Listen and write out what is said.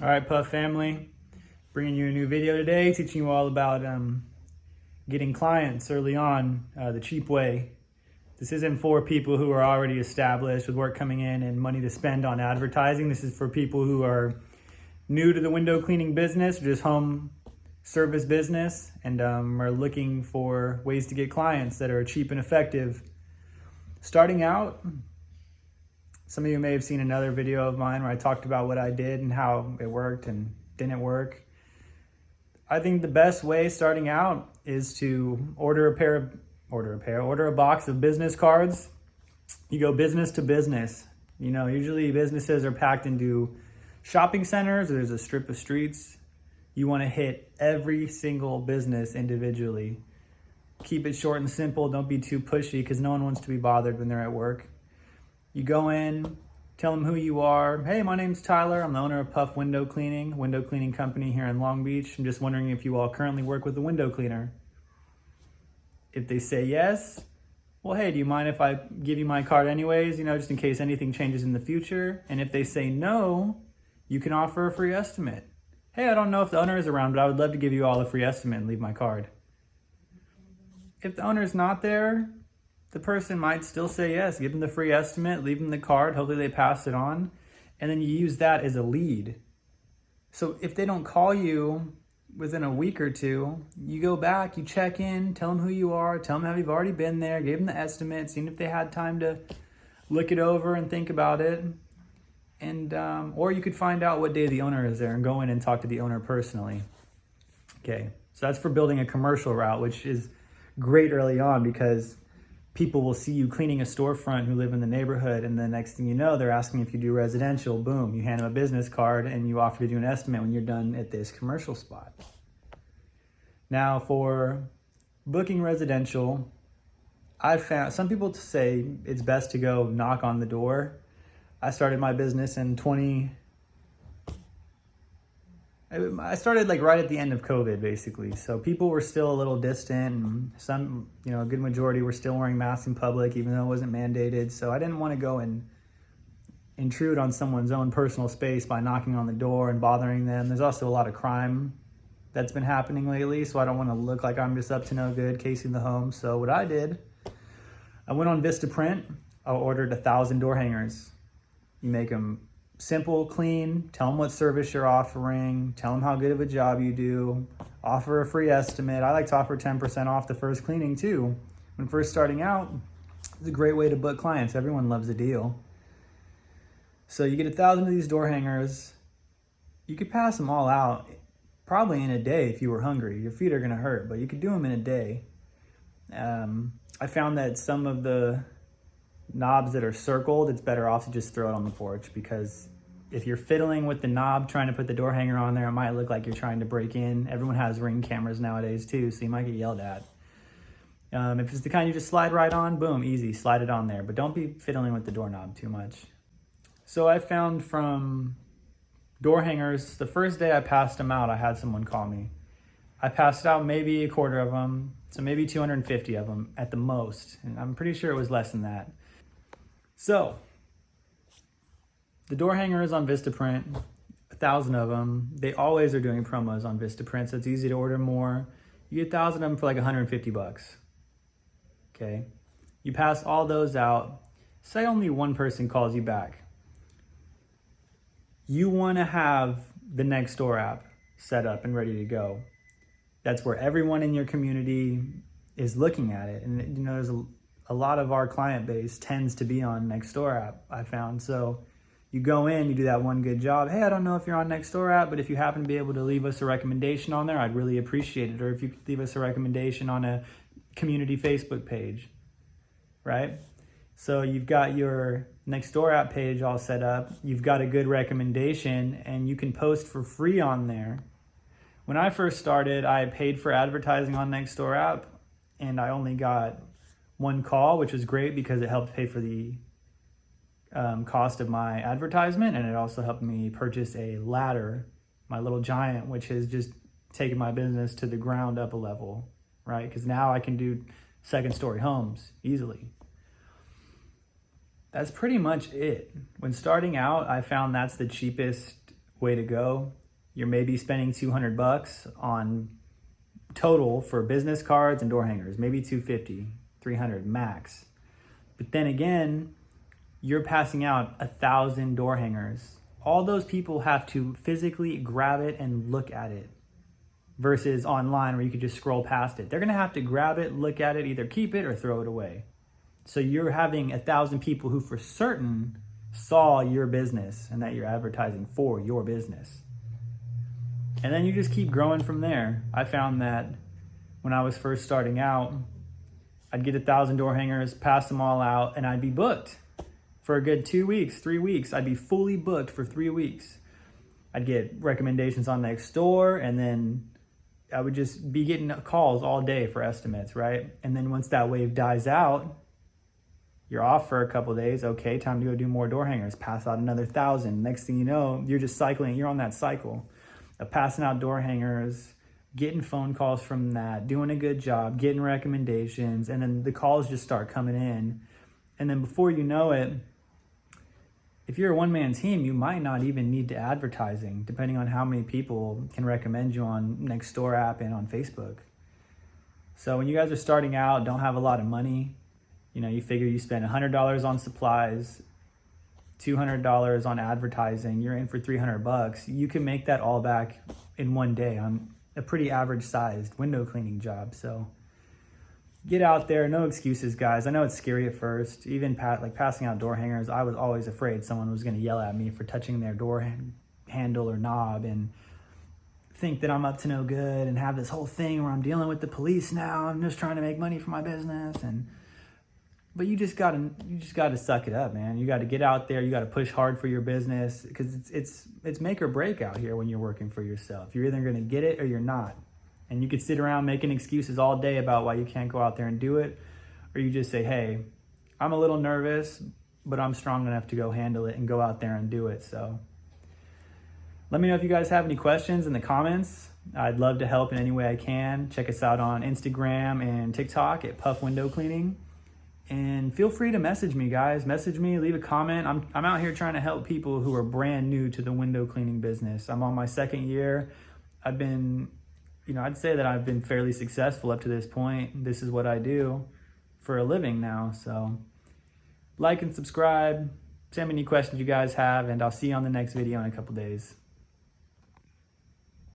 All right, Puff family, bringing you a new video today, teaching you all about getting clients early on the cheap way. This isn't for people who are already established with work coming in and money to spend on advertising. This is for people who are new to the window cleaning business or just home service business and are looking for ways to get clients that are cheap and effective. Starting out, some of you may have seen another video of mine where I talked about what I did and how it worked and didn't work. I think the best way starting out is to order a box of business cards. You go business to business. You know, usually businesses are packed into shopping centers, or there's a strip of streets. You want to hit every single business individually. Keep it short and simple. Don't be too pushy because no one wants to be bothered when they're at work. You go in, tell them who you are. Hey, my name's Tyler. I'm the owner of Puff Window Cleaning company here in Long Beach. I'm just wondering if you all currently work with a window cleaner. If they say yes, well, hey, do you mind if I give you my card anyways, just in case anything changes in the future? And if they say no, you can offer a free estimate. Hey, I don't know if the owner is around, but I would love to give you all a free estimate and leave my card. If the owner's not there, the person might still say yes. Give them the free estimate, leave them the card, hopefully they pass it on, and then you use that as a lead. So if they don't call you within a week or two, you go back, you check in, tell them who you are, tell them how you've already been there, give them the estimate, seeing if they had time to look it over and think about it. And or you could find out what day the owner is there and go in and talk to the owner personally. Okay, so that's for building a commercial route, which is great early on because people will see you cleaning a storefront who live in the neighborhood, and the next thing you know, they're asking if you do residential. Boom, you hand them a business card and you offer to do an estimate when you're done at this commercial spot. Now for booking residential, I've found some people say it's best to go knock on the door. I started my business I started like right at the end of COVID, basically. So people were still a little distant, and some, a good majority were still wearing masks in public, even though it wasn't mandated. So I didn't want to go and intrude on someone's own personal space by knocking on the door and bothering them. There's also a lot of crime that's been happening lately, so I don't want to look like I'm just up to no good casing the home. So what I did, I went on Vistaprint. I ordered 1,000 door hangers. You make them simple, clean, tell them what service you're offering, tell them how good of a job you do, offer a free estimate. I like to offer 10% off the first cleaning too. When first starting out, it's a great way to book clients. Everyone loves a deal. So you get 1,000 of these door hangers. You could pass them all out probably in a day if you were hungry. Your feet are gonna hurt, but you could do them in a day. I found that some of the knobs that are circled, it's better off to just throw it on the porch, because if you're fiddling with the knob trying to put the door hanger on there, it might look like you're trying to break in. Everyone has Ring cameras nowadays too, so you might get yelled at. If it's the kind you just slide right on, boom, easy, slide it on there, but don't be fiddling with the doorknob too much. So I found from door hangers, the first day I passed them out, I had someone call me. I passed out maybe a quarter of them, so maybe 250 of them at the most, and I'm pretty sure it was less than that. So, the door hangers on Vistaprint, 1,000 of them. They always are doing promos on Vistaprint, so it's easy to order more. You get 1,000 of them for like $150. Okay, you pass all those out. Say only one person calls you back. You want to have the Nextdoor app set up and ready to go. That's where everyone in your community is looking at it, and there's a lot of our client base tends to be on Nextdoor app, I found. So you go in, you do that one good job. Hey, I don't know if you're on Nextdoor app, but if you happen to be able to leave us a recommendation on there, I'd really appreciate it. Or if you could leave us a recommendation on a community Facebook page, right? So you've got your Nextdoor app page all set up. You've got a good recommendation, and you can post for free on there. When I first started, I paid for advertising on Nextdoor app, and I only got one call, which was great because it helped pay for the cost of my advertisement, and it also helped me purchase a ladder, my little giant, which has just taken my business to the ground up a level, right? Because now I can do second-story homes easily. That's pretty much it. When starting out, I found that's the cheapest way to go. You're maybe spending $200 on total for business cards and door hangers, maybe $250, $300 max. But then again, you're passing out 1,000 door hangers. All those people have to physically grab it and look at it versus online where you could just scroll past it. They're gonna have to grab it, look at it, either keep it or throw it away. So you're having 1,000 people who for certain saw your business and that you're advertising for your business. And then you just keep growing from there. I found that when I was first starting out, I'd get 1,000 door hangers, pass them all out, and I'd be booked for a good 2 weeks, 3 weeks. I'd be fully booked for 3 weeks. I'd get recommendations on next door, and then I would just be getting calls all day for estimates, right? And then once that wave dies out, you're off for a couple of days. Okay, time to go do more door hangers. Pass out another 1,000. Next thing you know, you're just cycling. You're on that cycle of passing out door hangers, getting phone calls from that, doing a good job, getting recommendations, and then the calls just start coming in. And then before you know it, if you're a one-man team, you might not even need to advertising, depending on how many people can recommend you on Nextdoor app and on Facebook. So when you guys are starting out, don't have a lot of money, you figure you spend $100 on supplies, $200 on advertising, you're in for $300. You can make that all back in one day on a pretty average sized window cleaning job. So get out there, no excuses, guys. I know it's scary at first. Even passing out door hangers, I was always afraid someone was going to yell at me for touching their door handle or knob and think that I'm up to no good and have this whole thing where I'm dealing with the police now. I'm just trying to make money for my business. But you just gotta suck it up, man. You got to get out there. You got to push hard for your business because it's make or break out here when you're working for yourself. You're either going to get it or you're not. And you could sit around making excuses all day about why you can't go out there and do it, or you just say, hey, I'm a little nervous, but I'm strong enough to go handle it and go out there and do it. So let me know if you guys have any questions in the comments. I'd love to help in any way I can. Check us out on Instagram and TikTok at Puff Window Cleaning. And feel free to message me, guys. Message me, leave a comment. I'm out here trying to help people who are brand new to the window cleaning business. I'm on my second year. I've been, I'd say that I've been fairly successful up to this point. This is what I do for a living now. So like and subscribe. Send me any questions you guys have, and I'll see you on the next video in a couple days.